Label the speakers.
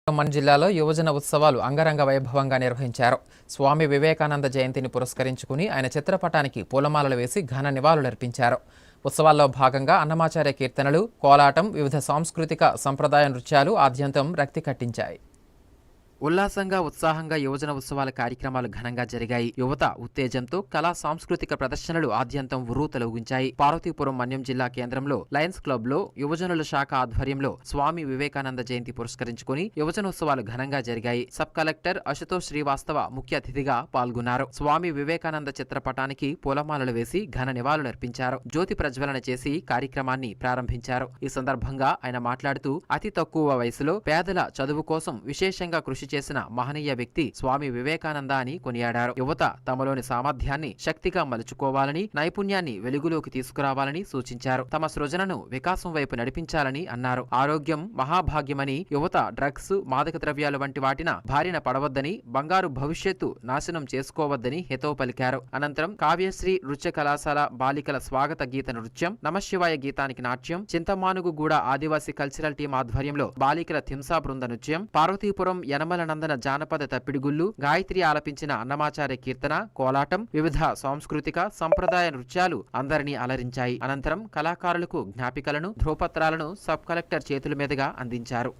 Speaker 1: ఖమ్మం జిల్లాలో యువజన ఉత్సవాలు అంగరంగ వైభవంగా నిర్వహించారు. స్వామి వివేకానంద జయంతిని పురస్కరించుకుని ఆయన చిత్రపటానికి పూలమాలలు వేసి ఘన నివాళులర్పించారు. ఉత్సవాల్లో భాగంగా అన్నమాచార్య కీర్తనలు, కోలాటం, వివిధ సాంస్కృతిక సంప్రదాయ నృత్యాలు ఆద్యంతం రక్తి కట్టించాయి. ఉల్లాసంగా ఉత్సాహంగా యువజన ఉత్సవాల కార్యక్రమాలు ఘనంగా జరిగాయి. యువత ఉత్తేజంతో కళా సాంస్కృతిక ప్రదర్శనలు ఆద్యంతం ఉర్రూతలూగించాయి. పార్వతీపురం మన్యం జిల్లా కేంద్రంలో లయన్స్ క్లబ్ లో యువజనుల శాఖ ఆధ్వర్యంలో స్వామి వివేకానంద జయంతి పురస్కరించుకుని యువజనోత్సవాలు ఘనంగా జరిగాయి. సబ్ కలెక్టర్ అశుతోష్ శ్రీవాస్తవ ముఖ్య అతిథిగా పాల్గొన్నారు. స్వామి వివేకానంద చిత్రపటానికి పూలమాలలు వేసి ఘన నివాళులర్పించారు. జ్యోతి ప్రజ్వలన చేసి కార్యక్రమాన్ని ప్రారంభించారు. ఈ సందర్భంగా ఆయన మాట్లాడుతూ అతి తక్కువ వయసులో పేదల చదువు కోసం విశేషంగా కృషి చేసిన మహనీయ వ్యక్తి స్వామి వివేకానంద అని కొనియాడారు. యువత తమలోని సామర్థ్యాన్ని శక్తిగా మలుచుకోవాలని, నైపుణ్యాన్ని వెలుగులోకి తీసుకురావాలని సూచించారు. తమ సృజనను వికాసం వైపు నడిపించాలని అన్నారు. ఆరోగ్యం మహాభాగ్యమని, యువత డ్రగ్స్, మాదక ద్రవ్యాలు వంటి వాటిన బారిన పడవద్దని, బంగారు భవిష్యత్తు నాశనం చేసుకోవద్దని హితవు పలికారు. అనంతరం కావ్యశ్రీ నృత్య కళాశాల బాలికల స్వాగత గీత నృత్యం, నమశివాయ గీతానికి నాట్యం, చింతమానుగుగూడ ఆదివాసీ కల్చరల్ టీం ఆధ్వర్యంలో బాలికల థింసా బృంద నృత్యం, పార్వతీపురం యనమల నందన జానపద తప్పిడిగుళ్ళు, గాయత్రి ఆలపించిన అన్నమాచార్య కీర్తన, కోలాటం, వివిధ సాంస్కృతిక సంప్రదాయ నృత్యాలు అందరినీ అలరించాయి. అనంతరం కళాకారులకు జ్ఞాపికలను, ధ్రువపత్రాలను సబ్ కలెక్టర్ చేతుల మీదుగా అందించారు.